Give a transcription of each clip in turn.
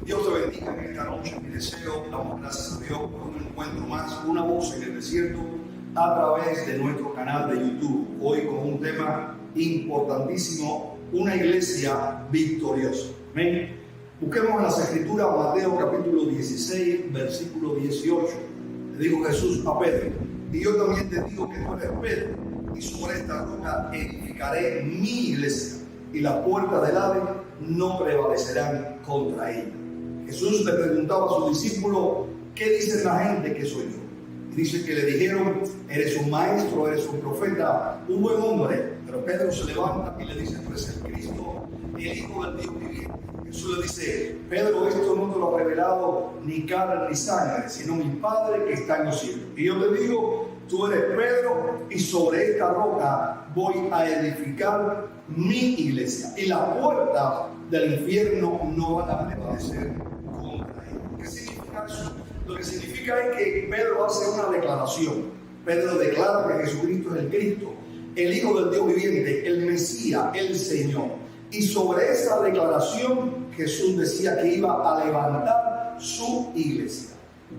Dios te bendiga en esta noche. Mi deseo, damos gracias a Dios por un encuentro más, una voz en el desierto, a través de nuestro canal de YouTube. Hoy con un tema importantísimo, una iglesia victoriosa. Amén. Busquemos en las Escrituras, Mateo capítulo 16, versículo 18. Le dijo Jesús a Pedro: y yo también te digo que tú eres Pedro, y sobre esta roca edificaré mi iglesia, y las puertas del Hades no prevalecerán contra ella. Jesús le preguntaba a sus discípulos: ¿qué dice la gente que soy yo? Y dice que le dijeron: eres un maestro, eres un profeta, un buen hombre. Pero Pedro se levanta y le dice: tú eres el Cristo, el Hijo del Dios viviente. Jesús le dice: Pedro, esto no te lo ha revelado ni carne ni sangre, sino mi Padre que está en los cielos. Y yo te digo, tú eres Pedro, y sobre esta roca voy a edificar mi iglesia, y las puertas del infierno no van a prevalecer contra ella. ¿Qué significa eso? Lo que significa es que Pedro hace una declaración. Pedro declara que Jesucristo es el Cristo, el Hijo del Dios viviente, el Mesías, el Señor. Y sobre esa declaración Jesús decía que iba a levantar su iglesia.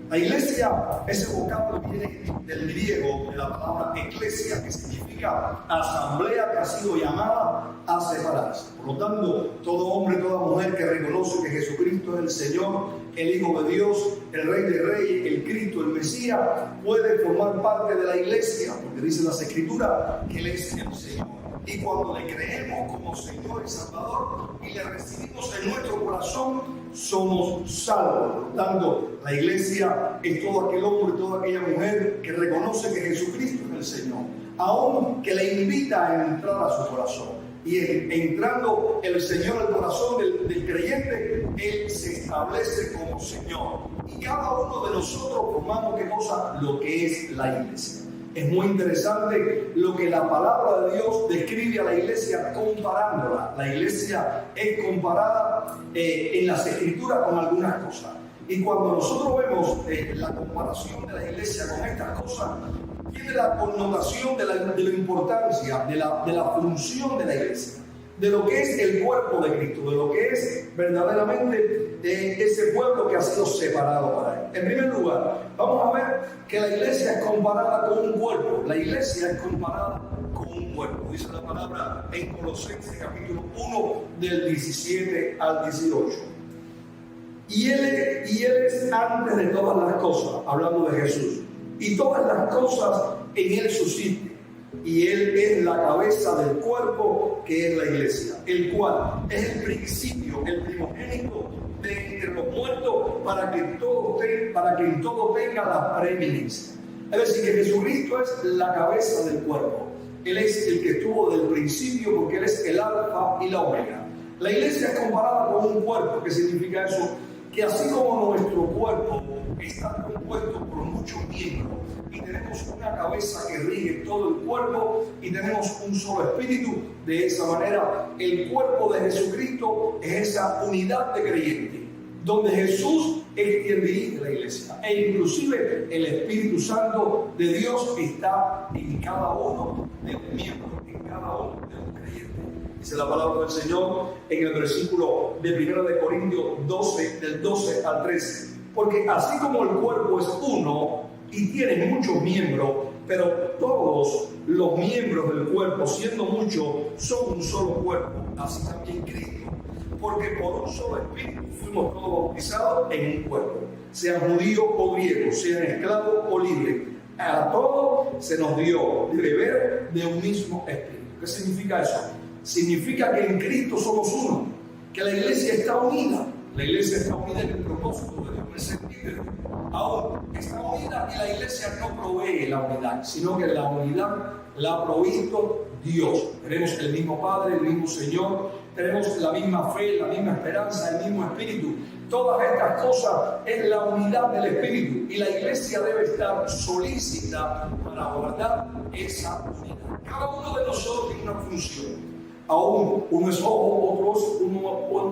La iglesia, ese vocablo viene del griego, de la palabra eclesia, que significa asamblea que ha sido llamada a separarse. Por lo tanto, todo hombre, toda mujer que reconoce que Jesucristo es el Señor, el Hijo de Dios, el Rey de Reyes, el Cristo, el Mesías, puede formar parte de la iglesia, porque dice las Escrituras que Él es el Señor. Y cuando le creemos como Señor y Salvador y le recibimos en nuestro corazón, somos salvos. Por lo tanto, la iglesia es todo aquel hombre, toda aquella mujer que reconoce que Jesucristo es el Señor, aún que le invita a entrar a su corazón. Y entrando el Señor al corazón del creyente, Él se establece como Señor. Y cada uno de nosotros formamos ¿qué cosa? Lo que es la iglesia. Es muy interesante lo que la palabra de Dios describe a la iglesia comparándola. La iglesia es comparada en las Escrituras con algunas cosas. Y cuando nosotros vemos la comparación de la iglesia con estas cosas, tiene la connotación de la importancia, de la función de la iglesia, de lo que es el cuerpo de Cristo, de lo que es verdaderamente ese pueblo que ha sido separado para Él. En primer lugar, vamos a ver que la iglesia es comparada con un cuerpo. La iglesia es comparada con un cuerpo. Dice la palabra en Colosenses capítulo 1 del 17 al 18. Y él es antes de todas las cosas, hablando de Jesús, y todas las cosas en Él subsisten. Y Él es la cabeza del cuerpo, que es la iglesia, el cual es el principio, el primogénito de entre los muertos, para que en todo tenga la preeminencia. Es decir, que Jesucristo es la cabeza del cuerpo. Él es el que estuvo del principio, porque Él es el alfa y la omega. La iglesia es comparada con un cuerpo. ¿Qué significa eso? Que así como nuestro cuerpo está compuesto por muchos miembros, y tenemos una cabeza que rige todo el cuerpo, y tenemos un solo espíritu, de esa manera el cuerpo de Jesucristo es esa unidad de creyentes, donde Jesús es quien dirige la iglesia, e inclusive el Espíritu Santo de Dios está en cada uno de los miembros, en cada uno de los creyentes. Dice la palabra del Señor en el versículo de 1 de Corintios 12, del 12 al 13. Porque así como el cuerpo es uno y tiene muchos miembros, pero todos los miembros del cuerpo, siendo muchos, son un solo cuerpo, así también Cristo. Porque por un solo espíritu fuimos todos bautizados en un cuerpo, sean judíos o griegos, sean esclavos o libres. A todos se nos dio beber de un mismo espíritu. ¿Qué significa eso? Significa que en Cristo somos uno, que la iglesia está unida. La iglesia está unida en el propósito de Dios, en el sentido. Aún está unida, y la iglesia no provee la unidad, sino que la unidad la ha provisto Dios. Tenemos el mismo Padre, el mismo Señor, tenemos la misma fe, la misma esperanza, el mismo Espíritu. Todas estas cosas es la unidad del Espíritu, y la iglesia debe estar solícita para guardar esa unidad. Cada uno de nosotros tiene una función. Aún uno es ojo,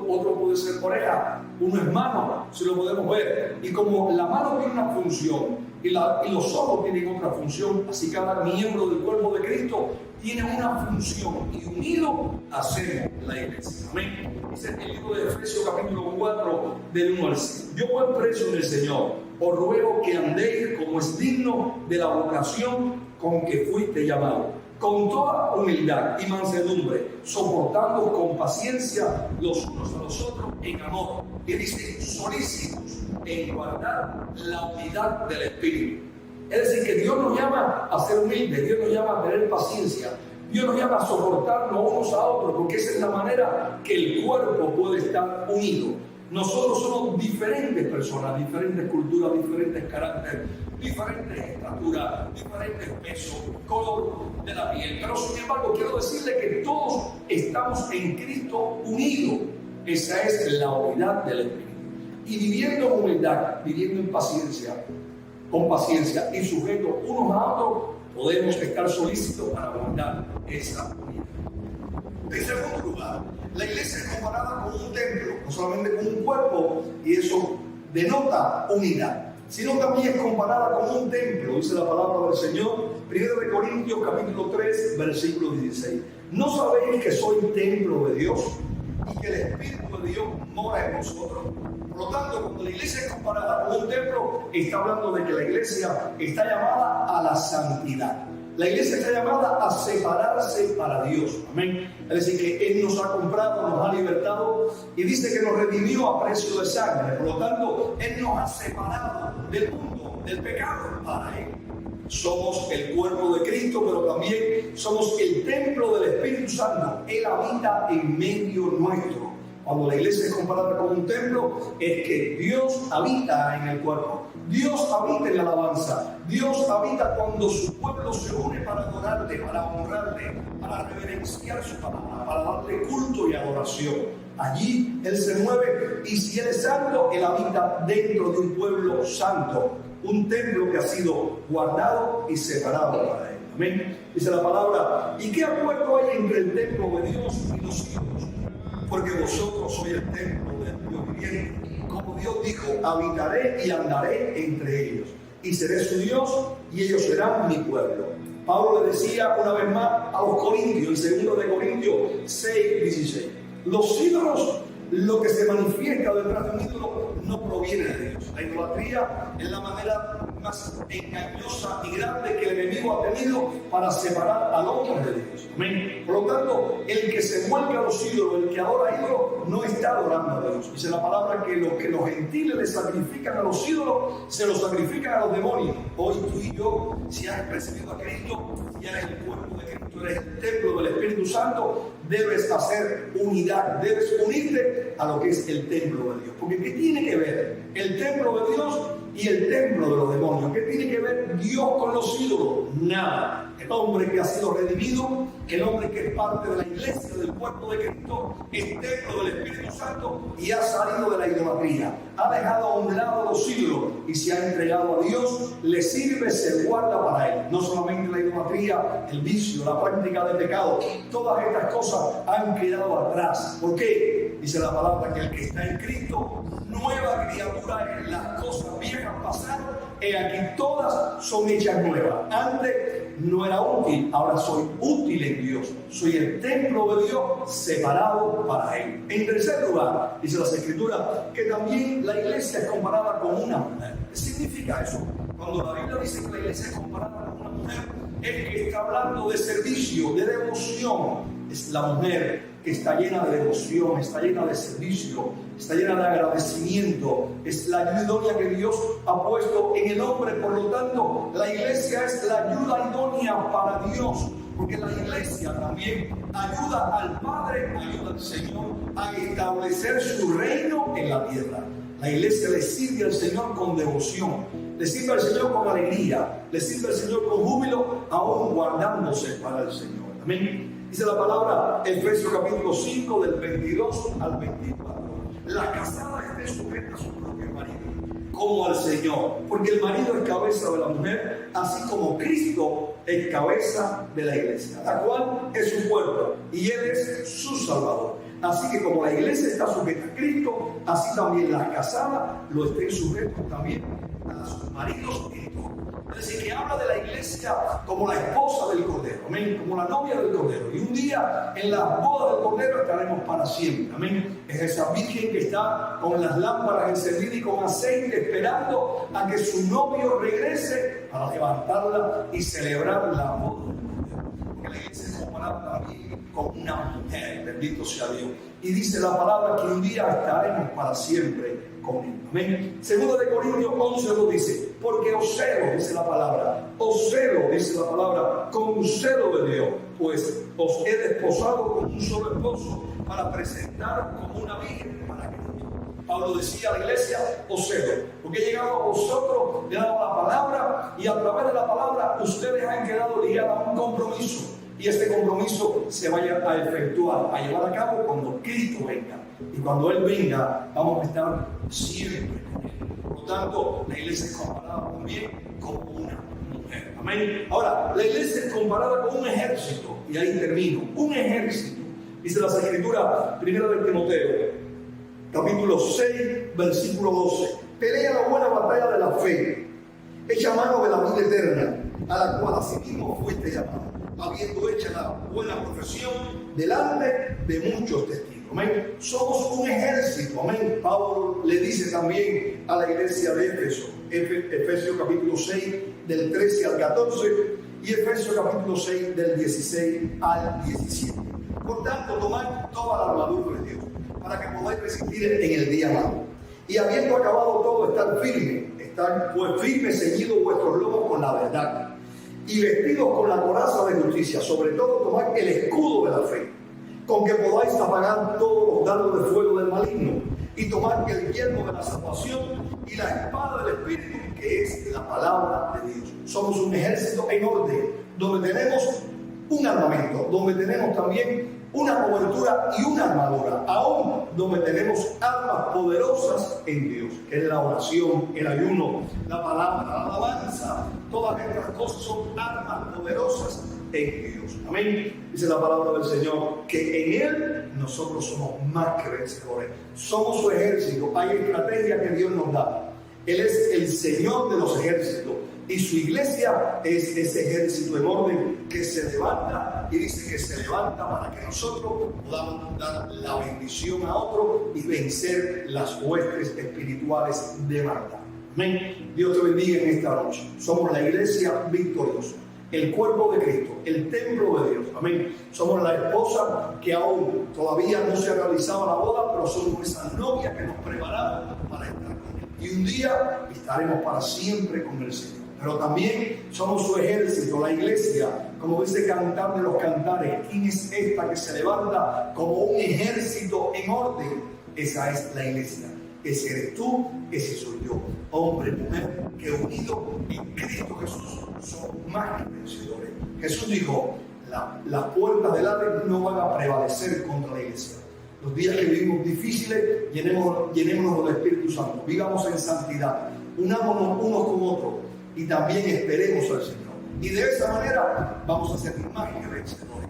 otro puede ser oreja, uno es mano, si lo podemos ver. Y como la mano tiene una función y los ojos tienen otra función, así cada miembro del cuerpo de Cristo tiene una función y unido hacemos la iglesia. Amén. Dice el libro de Efesios capítulo 4 del 1 al 6. Yo, buen preso en el Señor, os ruego que andéis como es digno de la vocación con que fuiste llamado, con toda humildad y mansedumbre, soportando con paciencia los unos a los otros en amor. Y dice, solícitos en guardar la unidad del Espíritu. Es decir, que Dios nos llama a ser humildes, Dios nos llama a tener paciencia, Dios nos llama a soportarnos unos a otros, porque esa es la manera que el cuerpo puede estar unido. Nosotros somos diferentes personas, diferentes culturas, diferentes caracteres, diferentes estaturas, diferentes pesos, color de la piel. Pero sin embargo, quiero decirle que todos estamos en Cristo unidos. Esa es la unidad del Espíritu. Y viviendo en humildad, viviendo en paciencia, con paciencia y sujetos unos a otros, podemos estar solícitos para guardar esa unidad. En segundo lugar, la iglesia es comparada con un templo, no solamente con un cuerpo, y eso denota unidad, sino también es comparada con un templo, dice la palabra del Señor, 1 Corintios capítulo 3, versículo 16. ¿No sabéis que soy templo de Dios y que el Espíritu de Dios mora en vosotros? Por lo tanto, cuando la iglesia es comparada con un templo, está hablando de que la iglesia está llamada a la santidad. La iglesia está llamada a separarse para Dios. Amén. Es decir, que Él nos ha comprado, nos ha libertado y dice que nos redimió a precio de sangre. Por lo tanto, Él nos ha separado del mundo, del pecado, para Él. Somos el cuerpo de Cristo, pero también somos el templo del Espíritu Santo. Él habita en medio nuestro. Cuando la iglesia es comparada con un templo, es que Dios habita en el cuerpo. Dios habita en la alabanza. Dios habita cuando su pueblo se une para adorarle, para honrarle, para reverenciar su palabra, para darle culto y adoración. Allí Él se mueve y si Él es santo, Él habita dentro de un pueblo santo. Un templo que ha sido guardado y separado para Él. Amén. Dice la palabra, ¿y qué acuerdo hay entre el templo de Dios y los ídolos? Porque vosotros sois el templo del Dios viviente. Como Dios dijo, habitaré y andaré entre ellos. Y seré su Dios y ellos serán mi pueblo. Pablo le decía una vez más a los corintios, en 2 Corintios 6, 16. Los ídolos, lo que se manifiesta detrás de un ídolo, no proviene de Dios. La idolatría es la manera más engañosa y grande que el enemigo ha tenido para separar al hombre de Dios. Amén. Por lo tanto, el que se vuelca a los ídolos, el que adora a ídolos, no está adorando a Dios. Dice la palabra que los gentiles le sacrifican a los ídolos, se los sacrifican a los demonios. Hoy tú y yo, si has recibido a Cristo, si eres el cuerpo de Cristo, eres el templo del Espíritu Santo, debes hacer unidad, debes unirte a lo que es el templo de Dios. Porque ¿qué tiene que ver el templo de Dios y el templo de los demonios? ¿Qué tiene que ver Dios con los ídolos? Nada. El hombre que ha sido redimido, el hombre que es parte de la iglesia, del cuerpo de Cristo, es templo del Espíritu Santo y ha salido de la idolatría. Ha dejado a un lado los ídolos y se ha entregado a Dios, le sirve, se guarda para Él. No solamente la idolatría, el vicio, la práctica del pecado, todas estas cosas han quedado atrás. ¿Por qué? Dice la palabra que el que está en Cristo, nueva criatura es. Las cosas viejas pasaron, y aquí todas son hechas nuevas. Antes no era útil, ahora soy útil en Dios. Soy el templo de Dios separado para Él. En tercer lugar, dice las Escrituras que también la iglesia es comparada con una mujer. ¿Qué significa eso? Cuando la Biblia dice que la iglesia es comparada con una mujer, es que está hablando de servicio, de devoción. Es la mujer que está llena de devoción, está llena de servicio, está llena de agradecimiento. Es la ayuda idónea que Dios ha puesto en el hombre. Por lo tanto, la iglesia es la ayuda idónea para Dios. Porque la iglesia también ayuda al Padre, ayuda al Señor a establecer su reino en la tierra. La iglesia le sirve al Señor con devoción, le sirve al Señor con alegría, le sirve al Señor con júbilo, aún guardándose para el Señor. Amén. Dice la palabra, Efesios capítulo 5, del 22 al 24. La casada esté sujeta a su propio marido, como al Señor, porque el marido es cabeza de la mujer, así como Cristo es cabeza de la iglesia, la cual es su cuerpo y Él es su Salvador. Así que como la iglesia está sujeta a Cristo, así también las casadas lo estén sujetos también a sus maridos en todo. Es decir, que habla de la iglesia como la esposa del Cordero, amén, como la novia del Cordero. Y un día en la boda del Cordero estaremos para siempre, amén. Es esa virgen que está con las lámparas encendidas y con aceite esperando a que su novio regrese para levantarla y celebrar la boda del Cordero. Porque la iglesia es comparada también con una mujer, bendito sea Dios. Y dice la palabra que un día estaremos para siempre con Él. Amén. Segundo de Corintios 11 lo dice, porque os celo, dice la palabra, os celo, dice la palabra, con celo de Dios, pues os he desposado con un solo esposo para presentaros como una virgen para Cristo. Pablo decía a la iglesia, os celo, porque he llegado a vosotros, le he dado la palabra y a través de la palabra ustedes han quedado ligados a un compromiso. Y este compromiso se vaya a efectuar, a llevar a cabo cuando Cristo venga. Y cuando Él venga, vamos a estar siempre con Él. Por lo tanto, la iglesia es comparada también como una mujer. Amén. Ahora, la iglesia es comparada con un ejército. Y ahí termino. Un ejército. Dice las Escrituras, primera de Timoteo, capítulo 6, versículo 12. Pelea la buena batalla de la fe. Echa mano de la vida eterna, a la cual asimismo fuiste llamado, habiendo hecho la buena profesión delante de muchos testigos. Amén. Somos un ejército. Amén. Pablo le dice también a la iglesia de Éfeso, Efesios capítulo 6, del 13 al 14, y Efesios capítulo 6, del 16 al 17. Por tanto, tomad toda la armadura de Dios, para que podáis resistir en el día malo. Y habiendo acabado todo, estar firme, estar pues firme, ceñidos vuestros lomos con la verdad, y vestidos con la coraza de justicia, sobre todo tomad el escudo de la fe, con que podáis apagar todos los dardos de fuego del maligno, y tomad el yelmo de la salvación y la espada del Espíritu, que es la palabra de Dios. Somos un ejército en orden, donde tenemos un armamento, donde tenemos también una cobertura y una armadura, aún donde tenemos armas poderosas en Dios, que es la oración, el ayuno, la palabra, la alabanza. Todas estas cosas son armas poderosas en Dios. Amén. Dice la palabra del Señor que en Él nosotros somos más que vencedores. Somos su ejército. Hay estrategia que Dios nos da. Él es el Señor de los ejércitos. Y su iglesia es ese ejército en orden que se levanta, y dice que se levanta para que nosotros podamos dar la bendición a otro y vencer las huestes espirituales de maldad. Amén. Dios te bendiga en esta noche. Somos la iglesia victoriosa, el cuerpo de Cristo, el templo de Dios. Amén. Somos la esposa que aún todavía no se ha realizado la boda, pero somos esa novia que nos preparamos para estar con Él. Y un día estaremos para siempre con el Señor. Pero también somos su ejército, la iglesia, como dice Cantar de los Cantares. ¿Quién es esta que se levanta como un ejército en orden? Esa es la iglesia. Ese eres tú, ese soy yo. Hombre, mujer, que unidos en Cristo Jesús son más que vencedores. Jesús dijo, las puertas del Hades no van a prevalecer contra la iglesia. Los días que vivimos difíciles, llenémonos del Espíritu Santo. Vivamos en santidad. Unámonos unos con otros. Y también esperemos al Señor. Y de esa manera vamos a ser más que vencedores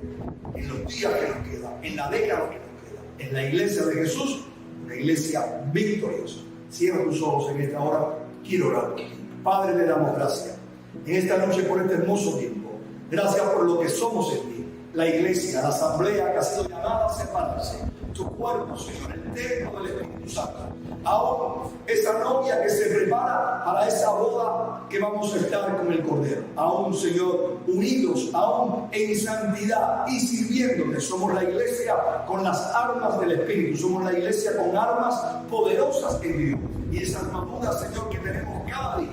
en los días que nos quedan, en la década que nos queda, en la iglesia de Jesús, una iglesia victoriosa. Cierra tus ojos en esta hora. Quiero orar. Padre, le damos gracias en esta noche por este hermoso tiempo. Gracias por lo que somos en ti. La iglesia, la asamblea que ha sido llamada a separarse. Tu cuerpo, Señor, el templo del Espíritu Santo. Aún esa novia que se prepara para esa boda que vamos a estar con el Cordero. Aún, Señor, unidos, aún en santidad y sirviéndote. Somos la iglesia con las armas del Espíritu. Somos la iglesia con armas poderosas en Dios. Y esa armadura, Señor, que tenemos cada día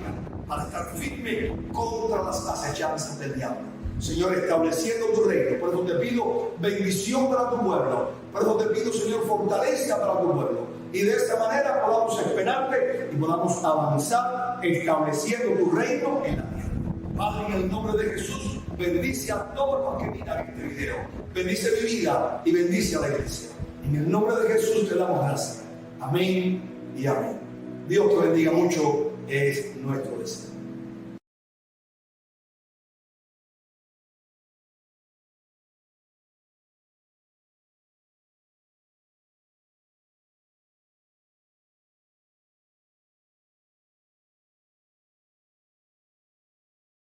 para estar firme contra las acechanzas del diablo. Señor, estableciendo tu reino. Por eso te pido bendición para tu pueblo. Por eso te pido, Señor, fortaleza para tu pueblo. Y de esta manera podamos esperarte y podamos avanzar estableciendo tu reino en la tierra. Padre, en el nombre de Jesús, bendice a todos los que miran este video. Bendice mi vida y bendice a la iglesia. En el nombre de Jesús te damos gracias. Amén y amén. Dios te bendiga mucho, es nuestro deseo.